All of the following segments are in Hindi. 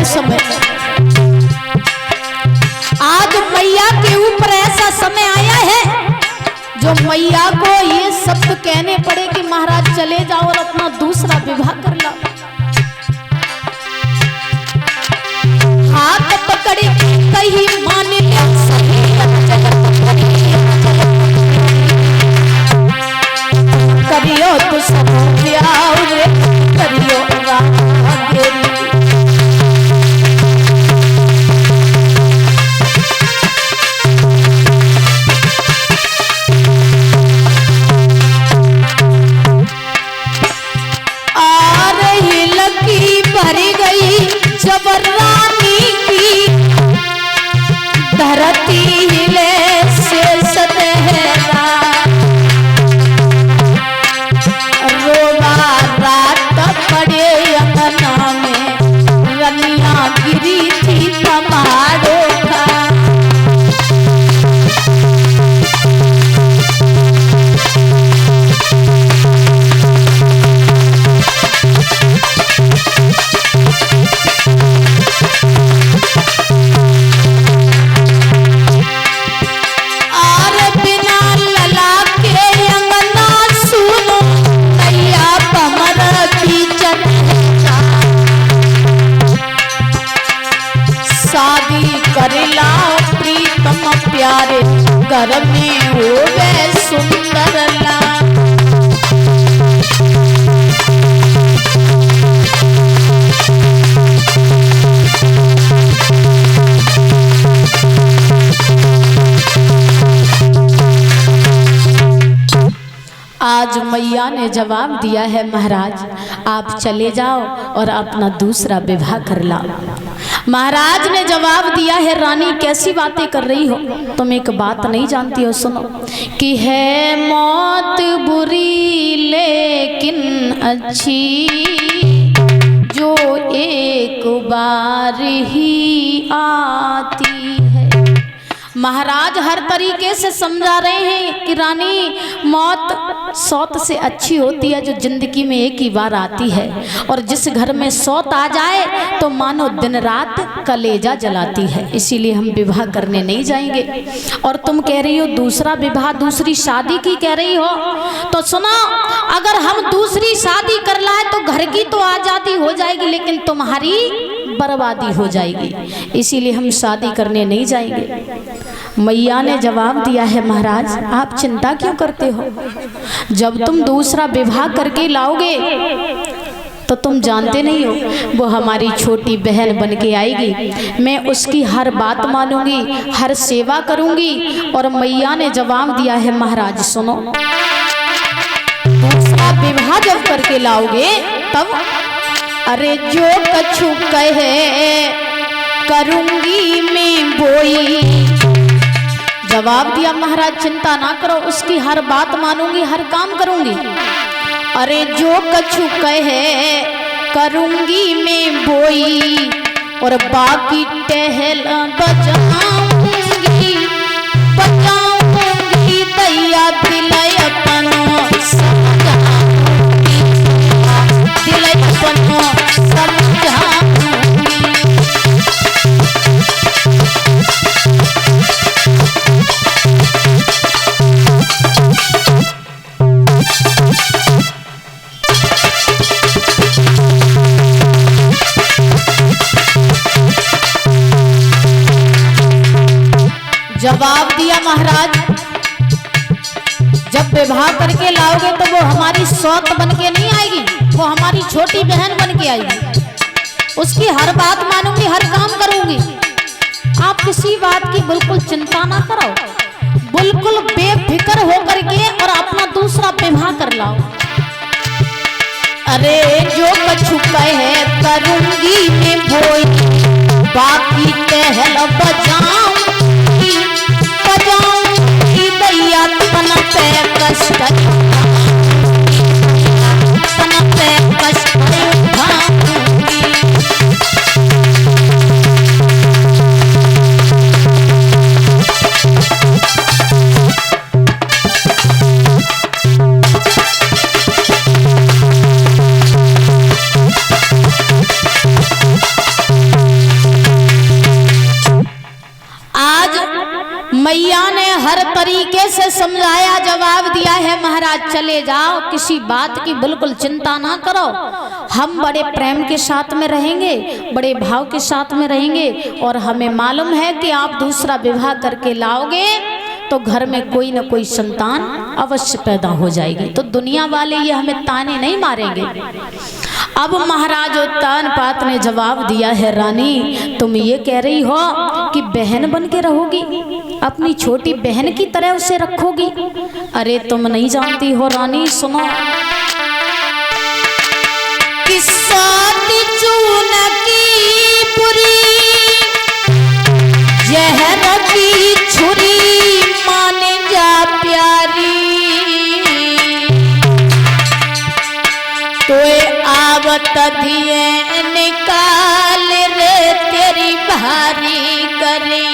समय। आज मैया के ऊपर ऐसा समय आया है जो मैया को ये शब्द कहने पड़े कि महाराज चले जाओ और अपना दूसरा विवाह कर लो। हाथ पकड़े कहीं मान ले करियो तो सब ब्याह रे करियो भरी गई जबर रानी की धरती हिले से सतहरा रोवा रात पड़े अंगना में रनिया गिरी थी कमाड़ो का। प्रीतम प्यारे घर में हो गए सुंदर ला। आज मैया ने जवाब दिया है महाराज आप चले जाओ और अपना दूसरा विवाह कर लाओ। महाराज ने जवाब दिया है रानी कैसी बातें कर रही हो, तुम एक बात नहीं जानती हो, सुनो कि है मौत बुरी लेकिन अच्छी जो एक बार ही आती है। महाराज हर तरीके से समझा रहे हैं कि रानी मौत सौत से अच्छी होती है जो जिंदगी में एक ही बार आती है, और जिस घर में सौत आ जाए तो मानो दिन रात कलेजा जलाती है, इसीलिए हम विवाह करने नहीं जाएंगे। और तुम कह रही हो दूसरा विवाह दूसरी शादी की कह रही हो, तो सुनो अगर हम दूसरी शादी कर लाए तो घर की तो आजादी हो जाएगी लेकिन तुम्हारी बर्बादी हो जाएगी, इसीलिए हम शादी करने नहीं जाएंगे। मैया ने जवाब दिया है महाराज आप चिंता क्यों करते हो, जब तुम दूसरा विवाह करके लाओगे तो तुम जानते नहीं हो वो हमारी छोटी बहन बन के आएगी, मैं उसकी हर बात मानूंगी, हर सेवा करूंगी। और मैया ने जवाब दिया है महाराज सुनो दूसरा विवाह जब करके लाओगे तब अरे जो कछु कहे करूंगी मैं बोई। जवाब दिया महाराज चिंता ना करो उसकी हर बात मानूंगी, हर काम करूंगी। अरे जो कछु कहे करूंगी मैं बोई और बाकी टहल बजाऊंगी बजाऊंगी दैया दिलय अपनो समझाऊंगी दिलय अपनो समझाऊंगी। जवाब दिया महाराज जब विवाह करके लाओगे तो वो हमारी सौत बन के नहीं आएगी, वो हमारी छोटी बहन बन के आएगी, उसकी हर बात मानूंगी, हर काम करूंगी। आप किसी बात की बिल्कुल चिंता ना करो, बिल्कुल बेफिक्र होकर के और अपना दूसरा विवाह कर लाओ। अरे जो कछु कहे करूंगी मैं भोई बाकी टहल बजाऊंगी बजाऊंगी दैया तन पे कष्ट तन पे कष्ट उठाऊंगी। मैया ने हर तरीके से समझाया, जवाब दिया है महाराज चले जाओ, किसी बात की बिल्कुल चिंता ना करो, हम बड़े प्रेम के साथ में रहेंगे, बड़े भाव के साथ में रहेंगे, और हमें मालूम है कि आप दूसरा विवाह करके लाओगे तो घर में कोई न कोई संतान अवश्य पैदा हो जाएगी, तो दुनिया वाले ये हमें ताने नहीं मारेंगे। अब महाराज उत्तान पात ने जवाब दिया है, रानी तुम ये कह रही हो कि बहन बन के रहोगी, अपनी छोटी बहन की तरह उसे रखोगी? अरे तुम नहीं जानती हो रानी, सुनो। चून की पुरी जहर की छुरी माने जा प्यारी, तोए आवत दिए निकाल रे तेरी भारी करे।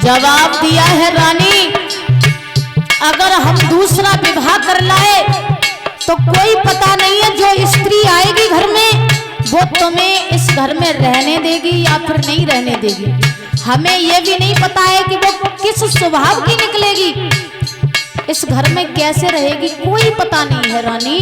जवाब दिया है रानी, अगर हम दूसरा विवाह कर लाए तो कोई पता नहीं है, जो स्त्री आएगी घर में वो तुम्हें इस घर में रहने देगी या फिर नहीं रहने देगी। हमें यह भी नहीं पता है कि वो किस स्वभाव की निकलेगी, इस घर में कैसे रहेगी, कोई पता नहीं है रानी।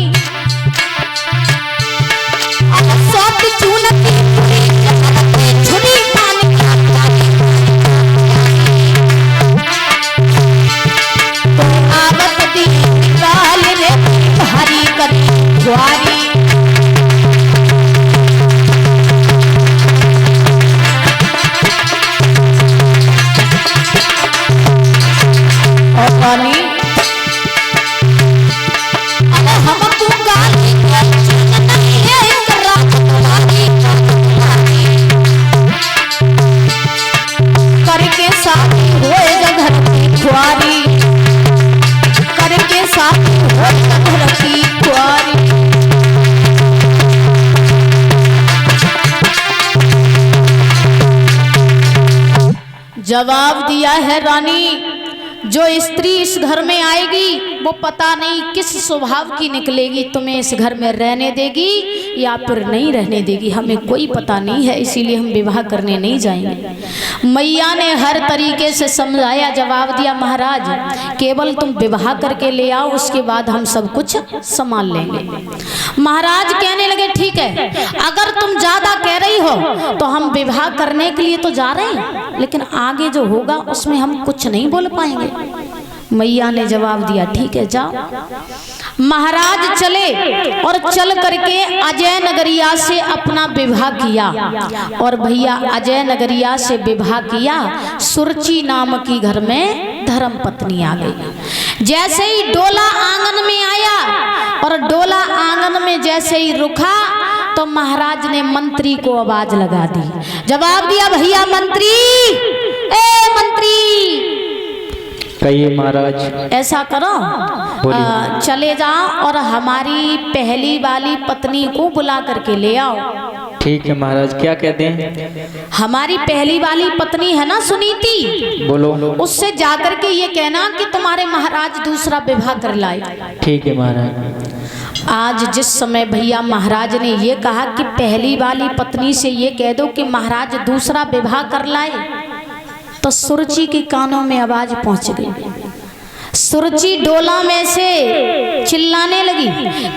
जवाब दिया है रानी, जो स्त्री इस घर में आएगी वो पता नहीं किस स्वभाव की निकलेगी, तुम्हें इस घर में रहने देगी या फिर नहीं रहने देगी, हमें कोई पता नहीं है, इसीलिए हम विवाह करने नहीं जाएंगे। मैया ने हर तरीके से समझाया, जवाब दिया महाराज केवल तुम विवाह करके ले आओ, उसके बाद हम सब कुछ संभाल लेंगे। महाराज कहने लगे ठीक है, अगर तुम ज्यादा कह रही हो तो हम विवाह करने के लिए तो जा रहे हैं, लेकिन आगे जो होगा उसमें हम कुछ नहीं बोल पाएंगे। मैया ने जवाब दिया ठीक है जाओ। महाराज चले और चल करके अजय नगरिया से अपना विवाह किया, और भैया अजय नगरिया से विवाह किया, सुरची नाम की घर में धर्म पत्नी आ गई। जैसे ही डोला आंगन में आया और डोला आंगन में जैसे ही रुका तो महाराज ने मंत्री को आवाज लगा दी, जवाब दिया भैया मंत्री, ए मंत्री कहिए महाराज। ऐसा करो चले जाओ और हमारी पहली वाली पत्नी को बुला करके ले आओ। ठीक है महाराज, क्या कहते हैं? हमारी पहली वाली पत्नी है ना सुनीति, बोलो। उससे जाकर के ये कहना कि तुम्हारे महाराज दूसरा विवाह कर लाए। ठीक है महाराज। आज जिस समय भैया महाराज ने ये कहा कि पहली वाली पत्नी से ये कह दो कि महाराज दूसरा विवाह कर लाए, तो सुरुचि के कानों में आवाज पहुंच गई। सुरुचि डोला में से चिल्लाने लगी,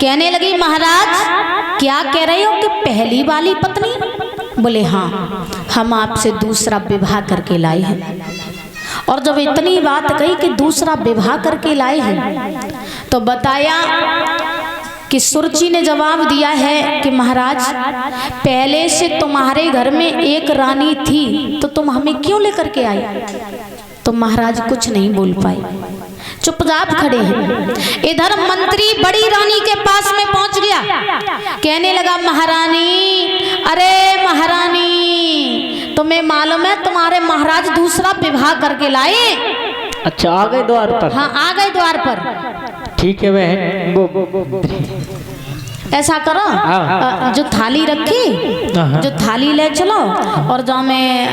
कहने लगी महाराज क्या कह रहे हो कि पहली वाली पत्नी? बोले हाँ, हम आपसे दूसरा विवाह करके लाए हैं। और जब इतनी बात कही कि दूसरा विवाह करके लाए हैं, तो बताया कि सुरुचि ने जवाब दिया है कि महाराज पहले से तुम्हारे घर में एक रानी थी, तो तुम हमें क्यों लेकर के आए? तो महाराज कुछ नहीं बोल पाए, चुपचाप खड़े हैं। इधर मंत्री बड़ी रानी के पास में पहुंच गया, कहने लगा महारानी, अरे महारानी तुम्हें मालूम है तुम्हारे महाराज दूसरा विवाह करके लाए? अच्छा आ गए द्वार पर? हाँ आ गए द्वार पर। ठीक है बहन। ऐसा करो, हाँ। जो थाली रखी, हाँ। जो थाली ले चलो और जो में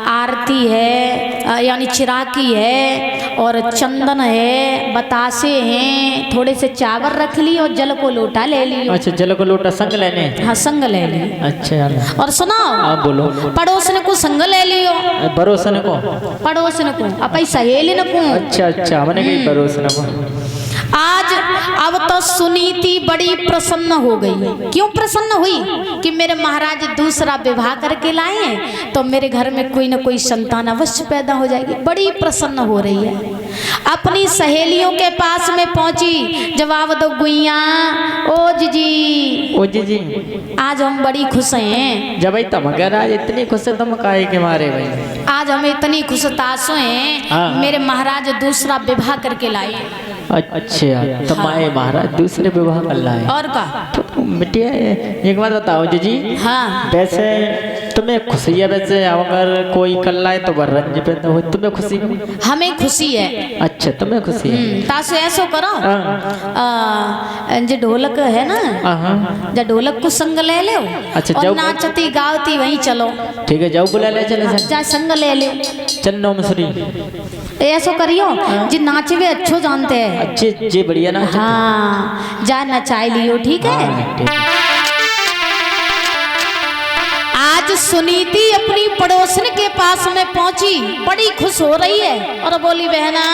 आरती है यानी चिराकी है और चंदन है, बतासे हैं, थोड़े से चावल रख ली और जल को लोटा ले लियो। अच्छा, जल को लोटा संग लेने। हाँ, संग ले ली। अच्छा, और सुनाओ, हाँ बोलो। पड़ोसन को संग ले लियो। पड़ोसन को? पड़ोसन को अपनी सहेली को। अच्छा, मैंने कही पड़ोसन को। आज अब तो सुनीति बड़ी प्रसन्न हो गई। क्यों प्रसन्न हुई? कि मेरे महाराज दूसरा विवाह करके लाए हैं तो मेरे घर में कोई ना कोई संतान अवश्य पैदा हो जाएगी। बड़ी प्रसन्न हो रही है। अपनी सहेलियों के पास में पहुंची, जवाब दो गुइया। ओ जी, आज हम बड़ी खुश हैं। जब भाई तुम अगर आज इतनी खुश है तुम काहे के मारे भाई? आज हम इतनी खुश तासो हैं, हाँ। मेरे महाराज दूसरा विवाह करके लाए। अच्छा, तो माए महाराज दूसरे विवाह कर लाए। और का तो बिटिया एक बात बताओ जी। हाँ, वैसे तुम्हें खुशी है? वैसे अगर कोई कर लाए तो रंज पैदा हो, तुम्हें खुशी? हमें खुशी है। अच्छा, तुम्हें खुशी है। तासो ऐसो करो, जो ढोलक है ना, हाँ। जो ढोलक को संग ले लो। अच्छा, और जाओ। नाचती गावती वहीं चलो। ठीक है, जाओ बुला ले चले जा संग ले लो। चल नो मसूरी। ऐसो करियो, जो नाचवे अच्छो जानते हैं। अच्छे जी, बढ़िया ना। हाँ, जा नचाई लियो। ठीक है। ठीक है। आज सुनीति अपनी पड़ोसन के पास में पहुंची, बड़ी खुश हो रही है और बोली, बहना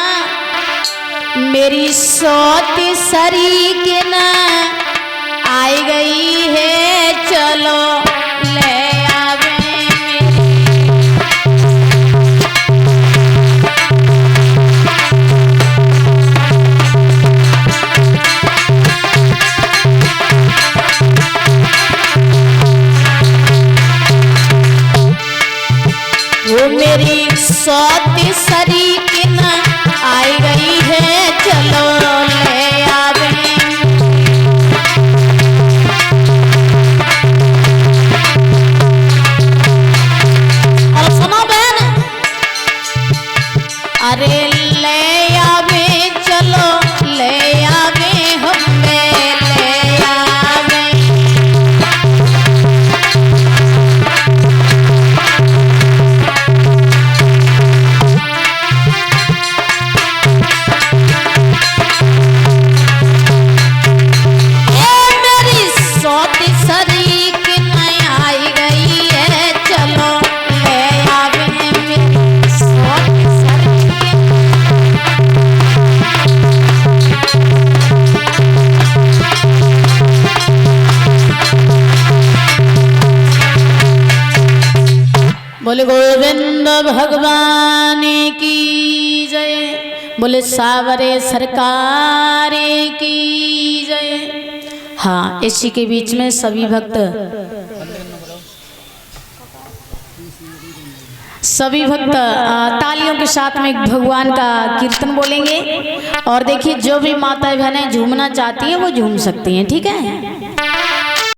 मेरी सौती सरी के ना आई गई है, चलो ले आवे वो मेरी सौती सरी के ना आई गई है, चलो ले आवे। और सुनो बहन, अरे ले आवे, चलो ले आवे, हमें ले आवे। बोले गोविंद भगवान की जय, बोले सावरे सरकार की जय। हाँ, इसी के बीच में सभी भक्त तालियों के साथ में भगवान का कीर्तन बोलेंगे। और देखिए, जो भी माताएं बहनें झूमना चाहती हैं वो झूम सकती हैं। ठीक है।